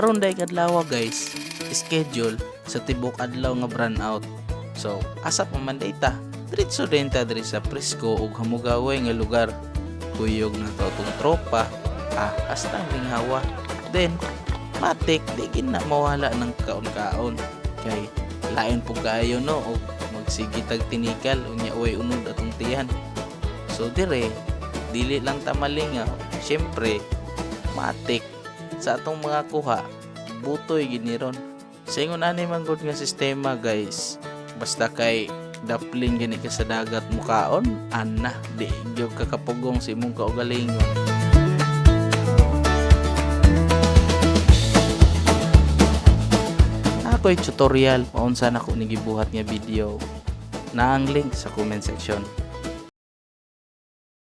karon day kadlaw guys, schedule sa tibok adlaw nga brand out. So asa pa man data, diretso din ta diri sa presko ug hamugaway nga lugar. Kuyog na to tong tropa, hasta ringhawa. Then matik di gid na mawala ng kaon-kaon kay lain po kayo no og magsige tag tinikal unya way unod atong tiyan. So dire dili lang ta malingaw, syempre matik sa atong mga kuha butoy gid ni ron. Sa ingon ani man gud nga sistema guys, basta kay dapling gani ka sa dagat mukaon, ana di gyud kakapugong si imong kaugalingon. Ako'y tutorial maunsa na ko ni gibuhat nga video na ang link sa comment section.